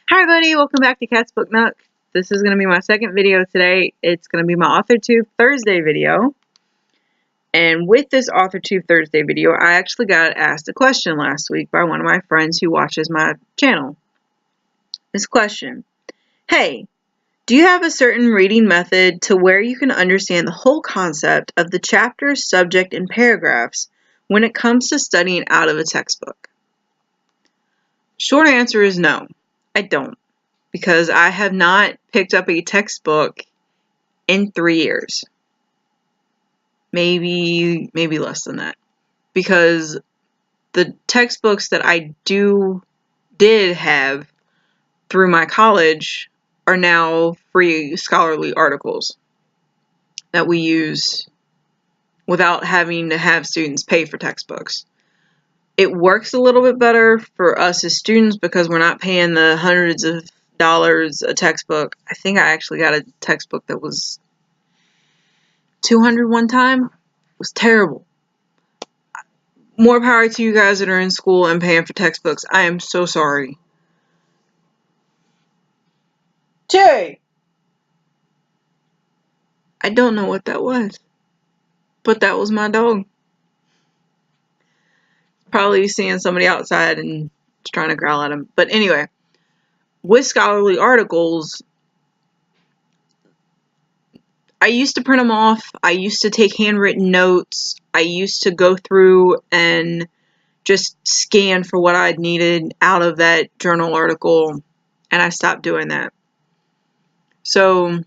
Hi everybody, welcome back to Cat's Book Nook. This is going to be my second video today. It's going to be my AuthorTube Thursday video. And with this AuthorTube Thursday video, I actually got asked a question last week by one of my friends who watches my channel. This question: hey, do you have a certain reading method to where you can understand the whole concept of the chapters, subject, and paragraphs when it comes to studying out of a textbook? Short answer is no. I don't, because I have not picked up a textbook in 3 years. Maybe less than that. Because the textbooks that I did have through my college are now free scholarly articles that we use without having to have students pay for textbooks. It works a little bit better for us as students because we're not paying the hundreds of dollars a textbook. I think I actually got a textbook that was $200 one time. It was terrible. More power to you guys that are in school and paying for textbooks. I am so sorry. Jay! I don't know what that was, but that was my dog. Probably seeing somebody outside and trying to growl at him. But anyway, with scholarly articles, I used to print them off. I used to take handwritten notes. I used to go through and just scan for what I'd needed out of that journal article, and I stopped doing that. So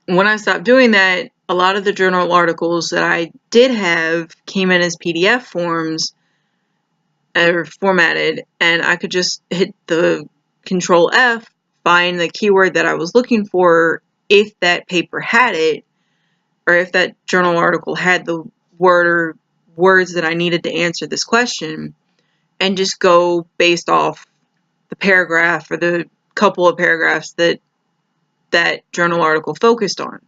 when I stopped doing that, a lot of the journal articles that I did have came in as PDF forms or formatted, and I could just hit the Control F, find the keyword that I was looking for if that paper had it, or if that journal article had the word or words that I needed to answer this question, and just go based off the paragraph or the couple of paragraphs that that journal article focused on.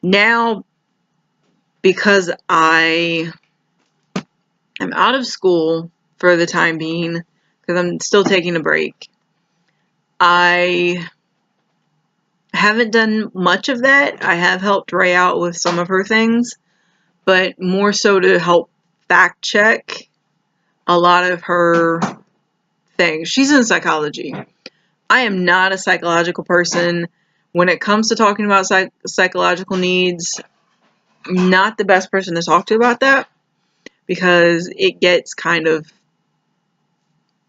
Now, because I am out of school for the time being, because I'm still taking a break, I haven't done much of that. I have helped Ray out with some of her things, but more so to help fact check a lot of her things. She's in psychology. I am not a psychological person. When it comes to talking about psychological needs, I'm not the best person to talk to about that, because it gets kind of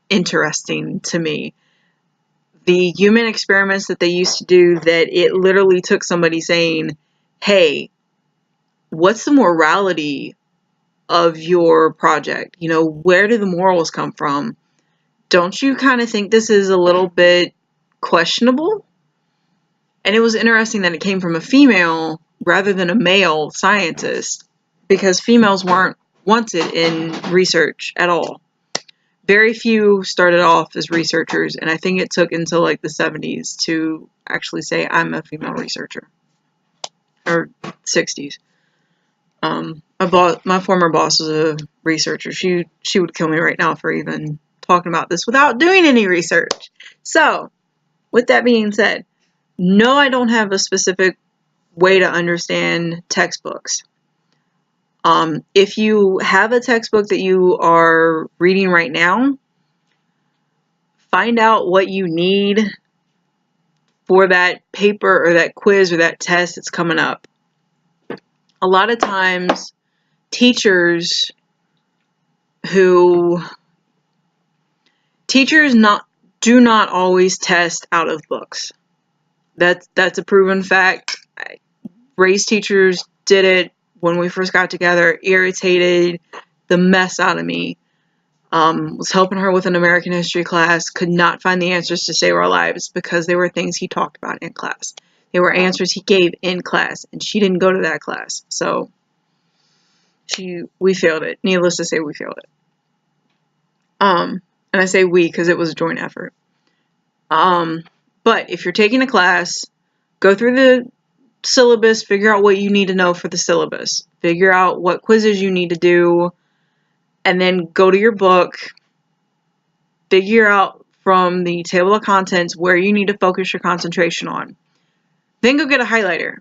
interesting to me. The human experiments that they used to do, that it literally took somebody saying, hey, what's the morality of your project? You know, where do the morals come from? Don't you kind of think this is a little bit questionable? And it was interesting that it came from a female rather than a male scientist, because females weren't wanted in research at all. Very few started off as researchers, and I think it took until like the 70s to actually say I'm a female researcher. Or 60s. My former boss was a researcher. She would kill me right now for even talking about this without doing any research. So, with that being said, no, I don't have a specific way to understand textbooks. If you have a textbook that you are reading right now, find out what you need for that paper or that quiz or that test that's coming up. A lot of times, teachers do not always test out of books. That's a proven fact. Ray's teachers did it when we first got together. Irritated the mess out of me. Was helping her with an American history class. Could not find the answers to save our lives because they were things he talked about in class. They were answers he gave in class, and she didn't go to that class. So we failed it. Needless to say, we failed it. And I say we because it was a joint effort. But if you're taking a class, go through the syllabus, figure out what you need to know for the syllabus, figure out what quizzes you need to do, and then go to your book, figure out from the table of contents where you need to focus your concentration on. Then go get a highlighter,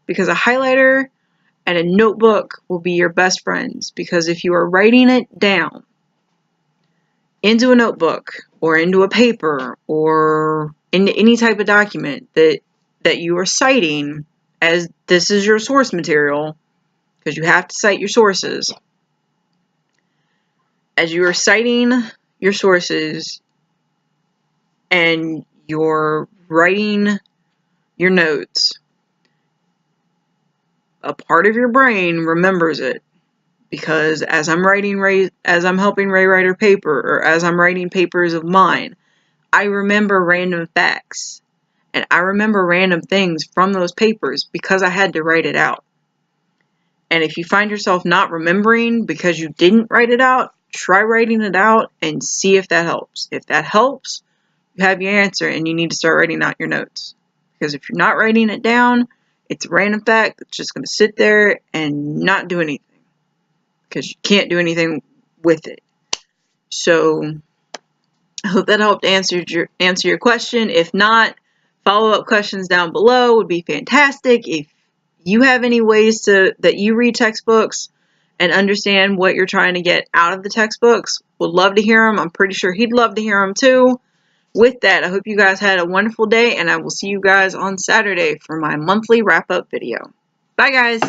because a highlighter and a notebook will be your best friends, because if you are writing it down into a notebook or into a paper or into any type of document that you are citing as this is your source material, because you have to cite your sources. As you are citing your sources and you're writing your notes, a part of your brain remembers it. Because as I'm helping Ray write her paper, or as I'm writing papers of mine, I remember random facts. And I remember random things from those papers because I had to write it out. And if you find yourself not remembering because you didn't write it out, try writing it out and see if that helps. If that helps, you have your answer and you need to start writing out your notes. Because if you're not writing it down, it's a random fact that's just going to sit there and not do anything. Because you can't do anything with it. So I hope that helped answer your question. If not, follow-up questions down below would be fantastic. If you have any ways that you read textbooks and understand what you're trying to get out of the textbooks, would love to hear them. I'm pretty sure he'd love to hear them too. With that, I hope you guys had a wonderful day, and I will see you guys on Saturday for my monthly wrap-up video. Bye, guys.